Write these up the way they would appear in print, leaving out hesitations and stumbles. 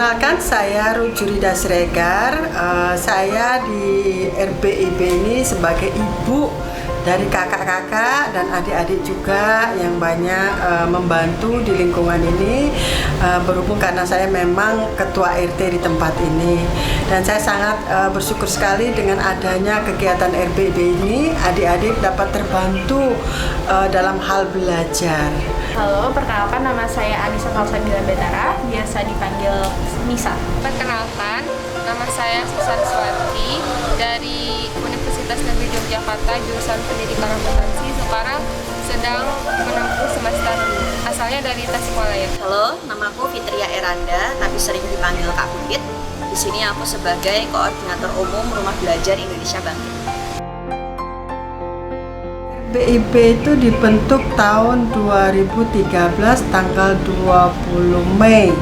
Perkenalkan, saya Rujurida Siregar. Saya di RBIB ini sebagai ibu dari kakak-kakak dan adik-adik juga yang banyak membantu di lingkungan ini, berhubung karena saya memang ketua RT di tempat ini. Dan saya sangat bersyukur sekali dengan adanya kegiatan RBIB ini, adik-adik dapat terbantu dalam hal belajar. Halo, perkenalkan nama saya Anissa Salsabila Betara, biasa dipanggil Nisa. Perkenalkan, nama saya Susan Suwarti dari Universitas Negeri Yogyakarta, jurusan Pendidikan Akuntansi. Sekarang sedang menempuh semester 2, asalnya dari Tasikmalaya. Halo, namaku Fitria Eranda, tapi sering dipanggil Kak Bukit. Di sini aku sebagai koordinator umum Rumah Belajar Indonesia Bangkit. RBIB itu dibentuk tahun 2013 tanggal 20 Mei,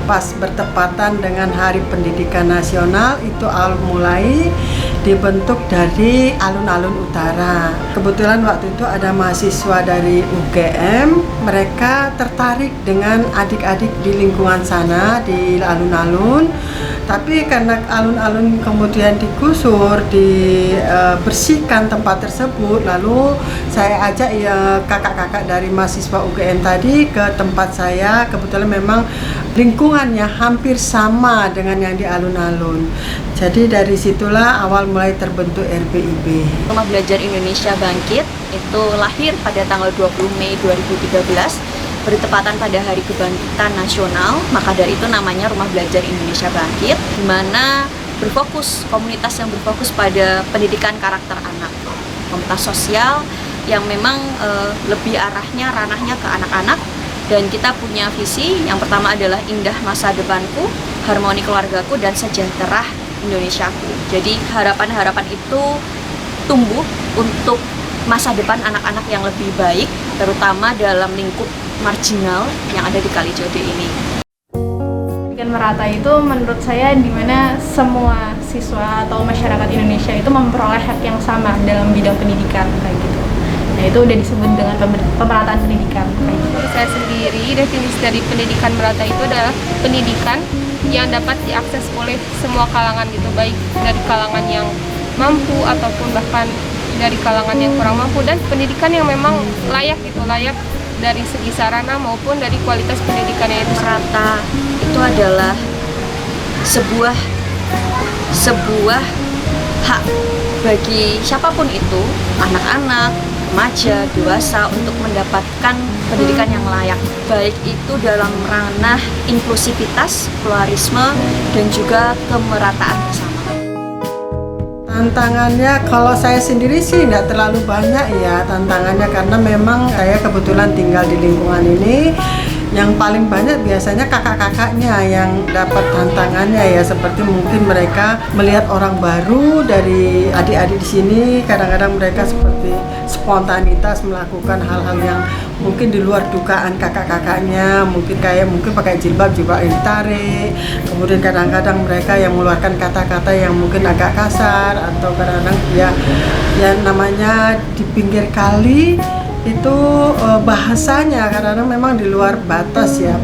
pas bertepatan dengan Hari Pendidikan Nasional. Itu mulai dibentuk dari alun-alun utara. Kebetulan waktu itu ada mahasiswa dari UGM, mereka tertarik dengan adik-adik di lingkungan sana, di alun-alun. Tapi karena alun-alun kemudian digusur, dibersihkan tempat tersebut, lalu saya ajak kakak-kakak dari mahasiswa UGM tadi ke tempat saya. Kebetulan memang lingkungannya hampir sama dengan yang di alun-alun. Jadi dari situlah awal mulai terbentuk RBIB. Rumah Belajar Indonesia Bangkit itu lahir pada tanggal 20 Mei 2013, bertepatan pada Hari Kebangkitan Nasional. Maka dari itu namanya Rumah Belajar Indonesia Bangkit, di mana komunitas yang berfokus pada pendidikan karakter anak, komunitas sosial yang memang lebih ranahnya ke anak-anak. Dan kita punya visi, yang pertama adalah indah masa depanku, harmoni keluargaku, dan sejahtera Indonesiaku. Jadi harapan-harapan itu tumbuh untuk masa depan anak-anak yang lebih baik, terutama dalam lingkup marginal yang ada di Kalijodo ini. Pendidikan merata itu menurut saya dimana semua siswa atau masyarakat Indonesia itu memperoleh hak yang sama dalam bidang pendidikan kayak gitu. Nah, itu udah disebut dengan pemerataan pendidikan. Menurut saya sendiri, definisi dari pendidikan merata itu adalah pendidikan yang dapat diakses oleh semua kalangan gitu, baik dari kalangan yang mampu ataupun bahkan dari kalangan yang kurang mampu, dan pendidikan yang memang layak dari segi sarana maupun dari kualitas pendidikannya itu. Merata itu adalah sebuah hak bagi siapapun itu, anak-anak, remaja, dewasa, untuk mendapatkan pendidikan yang layak, baik itu dalam ranah inklusivitas, pluralisme, dan juga kemerataan bersama. Tantangannya kalau saya sendiri sih tidak terlalu banyak ya tantangannya, karena memang saya kebetulan tinggal di lingkungan ini. Yang paling banyak biasanya kakak-kakaknya yang dapat tantangannya ya, seperti mungkin mereka melihat orang baru dari adik-adik di sini. Kadang-kadang mereka seperti spontanitas melakukan hal-hal yang mungkin di luar dugaan kakak-kakaknya, mungkin pakai jilbab juga ditarik. Kemudian kadang-kadang mereka yang mengeluarkan kata-kata yang mungkin agak kasar, atau kadang-kadang ya namanya di pinggir kali itu bahasanya kadang-kadang memang di luar batas ya,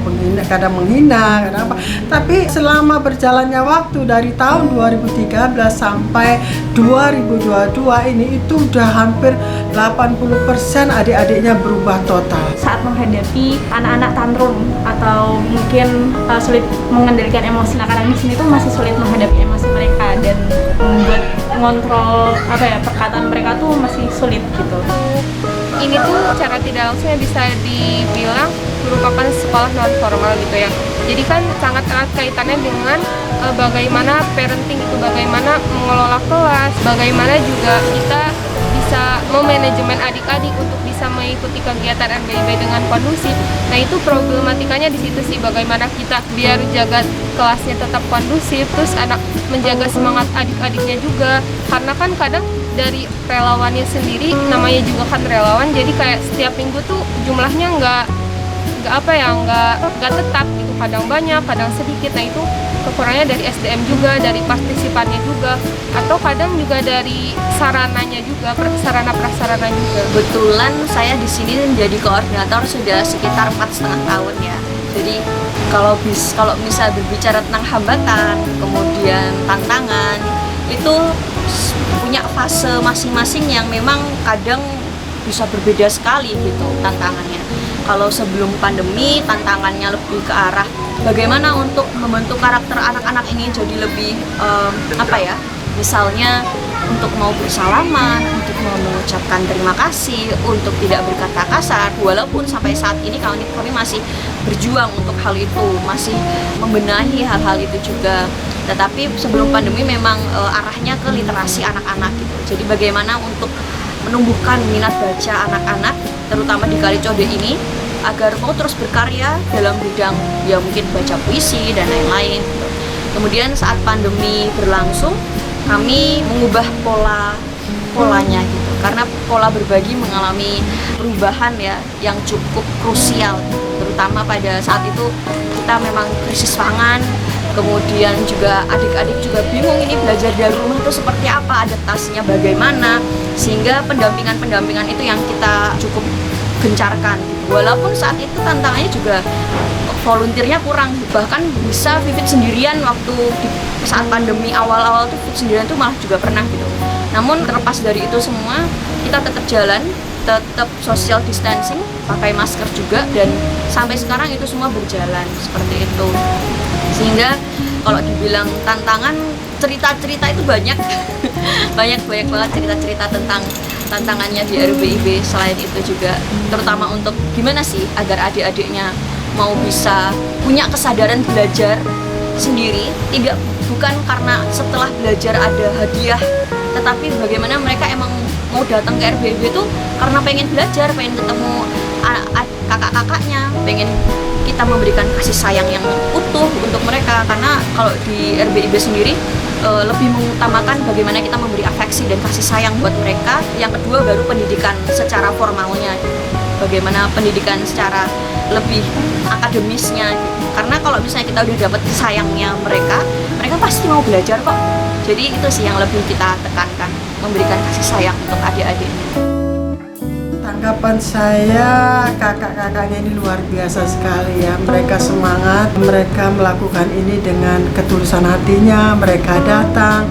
kadang menghina, kadang apa. Tapi selama berjalannya waktu dari tahun 2013 sampai 2022 ini, itu udah hampir 80% adik-adiknya berubah total. Saat menghadapi anak-anak tantrum atau mungkin sulit mengendalikan emosi, anak-anak di sini tuh masih sulit menghadapi emosi mereka dan membuat mengontrol perkataan mereka tuh masih sulit gitu. Ini tuh secara tidak langsung bisa dibilang merupakan sekolah non formal gitu ya. Jadi kan sangat erat kaitannya dengan bagaimana parenting itu, bagaimana mengelola kelas, bagaimana juga kita bisa memanajemen adik-adik untuk bisa mengikuti kegiatan RBIB dengan kondusif. Nah, itu problematikanya di situ sih, bagaimana kita biar jaga kelasnya tetap kondusif, terus anak menjaga semangat adik-adiknya juga. Karena kan kadang dari relawannya sendiri, namanya juga kan relawan, jadi kayak setiap minggu tuh jumlahnya nggak tetap gitu, kadang banyak, kadang sedikit. Nah, itu kekurangannya dari SDM juga, dari partisipannya juga, atau kadang juga dari sarananya juga, sarana prasarana juga. Kebetulan saya di sini menjadi koordinator sudah sekitar 4,5 tahun ya. Jadi kalau misal berbicara tentang hambatan, kemudian tantangan, itu punya fase masing-masing yang memang kadang bisa berbeda sekali gitu tantangannya. Kalau sebelum pandemi, tantangannya lebih ke arah bagaimana untuk membentuk karakter anak-anak ini jadi lebih misalnya untuk mau bersalaman, untuk mau mengucapkan terima kasih, untuk tidak berkata kasar. Walaupun sampai saat ini kami masih berjuang untuk hal itu, masih membenahi hal-hal itu juga. Tetapi sebelum pandemi memang arahnya ke literasi anak-anak gitu. Jadi bagaimana untuk menumbuhkan minat baca anak-anak, terutama di Kalicode ini, agar mau terus berkarya dalam bidang ya mungkin baca puisi dan lain-lain gitu. Kemudian saat pandemi berlangsung, kami mengubah polanya gitu, karena pola berbagi mengalami perubahan ya yang cukup krusial, terutama pada saat itu kita memang krisis pangan. Kemudian juga adik-adik juga bingung ini belajar dari rumah itu seperti apa, adaptasinya bagaimana, sehingga pendampingan itu yang kita cukup gencarkan. Walaupun saat itu tantangannya juga volunteernya kurang, bahkan bisa Vivit sendirian waktu saat pandemi awal-awal tuh Vivit sendirian tuh malah juga pernah gitu. Namun terlepas dari itu semua, kita tetap jalan, tetap social distancing, pakai masker juga, dan sampai sekarang itu semua berjalan seperti itu. Sehingga kalau dibilang tantangan, cerita-cerita itu banyak banyak banget cerita-cerita tentang tantangannya di RBIB. Selain itu juga terutama untuk gimana sih agar adik-adiknya mau bisa punya kesadaran belajar sendiri, bukan karena setelah belajar ada hadiah, tetapi bagaimana mereka emang mau datang ke RBIB itu karena pengen belajar, pengen ketemu kakak-kakaknya, pengen kita memberikan kasih sayang yang utuh untuk mereka. Karena kalau di RBIB sendiri lebih mengutamakan bagaimana kita memberi afeksi dan kasih sayang buat mereka. Yang kedua baru pendidikan secara formalnya, bagaimana pendidikan secara lebih akademisnya gitu. Karena kalau misalnya kita udah dapat sayangnya mereka pasti mau belajar kok. Jadi itu sih yang lebih kita tekankan, memberikan kasih sayang untuk adik-adiknya. Tanggapan saya, kakak-kakaknya ini luar biasa sekali ya. Mereka semangat, mereka melakukan ini dengan ketulusan hatinya. Mereka datang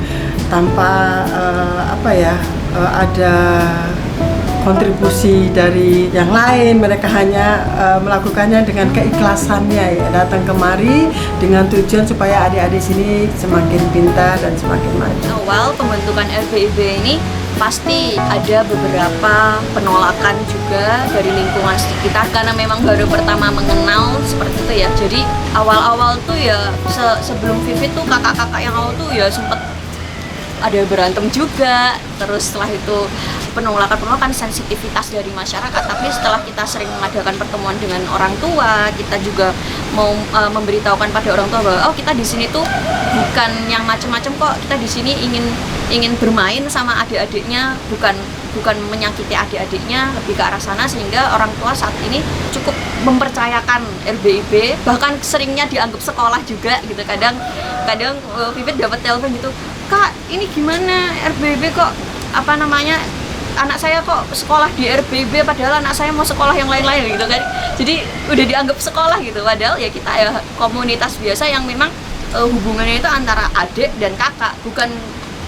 tanpa ada kontribusi dari yang lain. Mereka hanya melakukannya dengan keikhlasannya ya. Datang kemari dengan tujuan supaya adik-adik sini semakin pintar dan semakin maju. Awal pembentukan RBIB ini pasti ada beberapa penolakan juga dari lingkungan sekitar, karena memang baru pertama mengenal seperti itu ya. Jadi awal-awal tuh ya sebelum Vivit tuh kakak-kakak yang awal tuh ya sempet ada berantem juga. Terus setelah itu penolakan sensitivitas dari masyarakat. Tapi setelah kita sering mengadakan pertemuan dengan orang tua, kita juga mau memberitahukan pada orang tua bahwa kita di sini tuh bukan yang macam-macam kok. Kita di sini ingin bermain sama adik-adiknya, bukan menyakiti adik-adiknya, lebih ke arah sana. Sehingga orang tua saat ini cukup mempercayakan RBIB, bahkan seringnya dianggap sekolah juga gitu. Kadang Vivit dapat telepon gitu, "Kak, ini gimana RBIB kok anak saya kok sekolah di RBIB padahal anak saya mau sekolah yang lain-lain," gitu kan. Jadi udah dianggap sekolah gitu, padahal ya kita ya komunitas biasa yang memang hubungannya itu antara adik dan kakak, bukan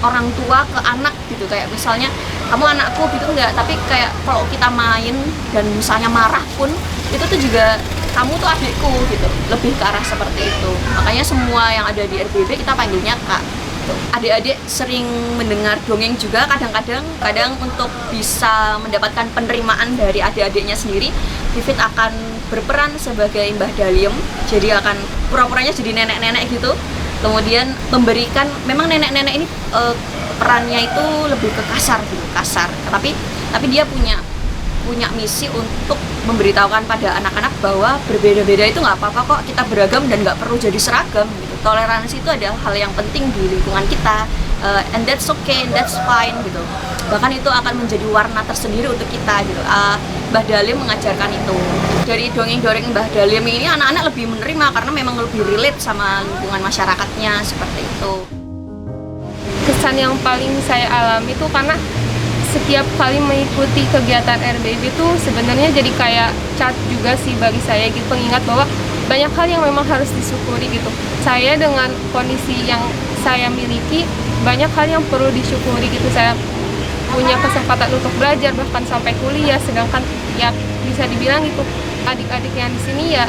orang tua ke anak gitu. Kayak misalnya kamu anakku gitu enggak, tapi kayak kalau kita main dan misalnya marah pun itu tuh juga kamu tuh adikku gitu, lebih ke arah seperti itu. Makanya semua yang ada di RBIB kita panggilnya kak. Adik-adik sering mendengar dongeng juga kadang untuk bisa mendapatkan penerimaan dari adik-adiknya sendiri, Vivit akan berperan sebagai Mbah Dalium. Jadi akan pura-puranya jadi nenek-nenek gitu. Kemudian memberikan, memang nenek-nenek ini perannya itu lebih ke kasar. Tapi dia punya misi untuk memberitahukan pada anak-anak bahwa berbeda-beda itu nggak apa-apa kok, kita beragam dan nggak perlu jadi seragam gitu. Toleransi itu adalah hal yang penting di lingkungan kita, and that's okay, and that's fine gitu. Bahkan itu akan menjadi warna tersendiri untuk kita gitu. Mbah Dalim mengajarkan itu. Dari dongeng-dongeng Mbah Dalim ini anak-anak lebih menerima karena memang lebih relate sama lingkungan masyarakatnya seperti itu. Kesan yang paling saya alami itu karena setiap kali mengikuti kegiatan RBIB itu sebenarnya jadi kayak charge juga sih bagi saya gitu, pengingat bahwa banyak hal yang memang harus disyukuri gitu. Saya dengan kondisi yang saya miliki, banyak hal yang perlu disyukuri gitu. Saya punya kesempatan untuk belajar bahkan sampai kuliah, sedangkan ya bisa dibilang itu adik-adik yang di sini ya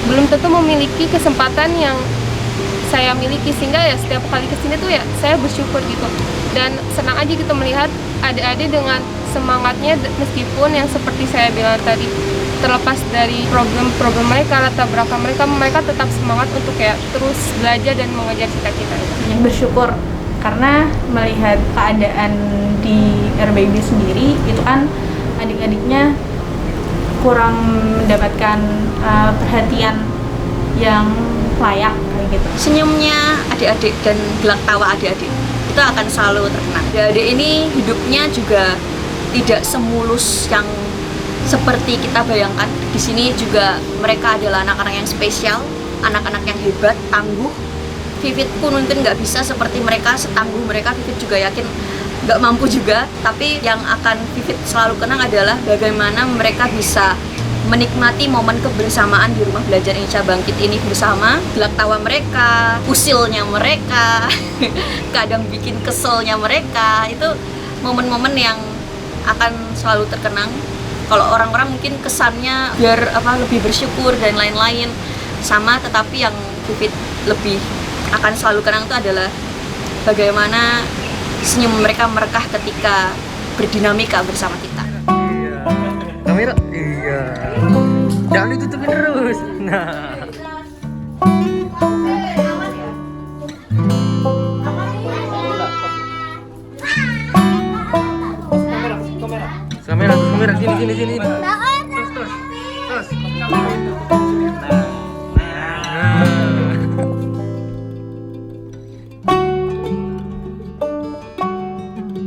belum tentu memiliki kesempatan yang saya miliki, sehingga ya setiap kali kesini tuh ya saya bersyukur gitu dan senang aja gitu melihat adik-adik dengan semangatnya, meskipun yang seperti saya bilang tadi, terlepas dari problem mereka, latar belakang mereka tetap semangat untuk ya terus belajar dan mengejar cita-cita itu. Yang bersyukur karena melihat keadaan di RBIB sendiri itu kan adik-adiknya kurang mendapatkan perhatian yang layak kayak gitu. Senyumnya adik-adik dan gelak tawa adik-adik itu akan selalu terkenang. Adik-adik ini hidupnya juga tidak semulus yang seperti kita bayangkan. Di sini juga mereka adalah anak-anak yang spesial, anak-anak yang hebat, tangguh. Vivit pun mungkin nggak bisa seperti mereka, setangguh mereka. Vivit juga yakin nggak mampu juga. Tapi yang akan Vivit selalu kenang adalah bagaimana mereka bisa menikmati momen kebersamaan di Rumah Belajar Indonesia Bangkit ini bersama. Gelak tawa mereka, usilnya mereka, kadang bikin keselnya mereka. Itu momen-momen yang akan selalu terkenang. Kalau orang-orang mungkin kesannya biar lebih bersyukur dan lain-lain sama, tetapi yang Vivit lebih akan selalu kenang itu adalah bagaimana senyum mereka merekah ketika berdinamika bersama kita. Kamera, iya. Jangan ditutupin terus. Nah. Kamera, sini.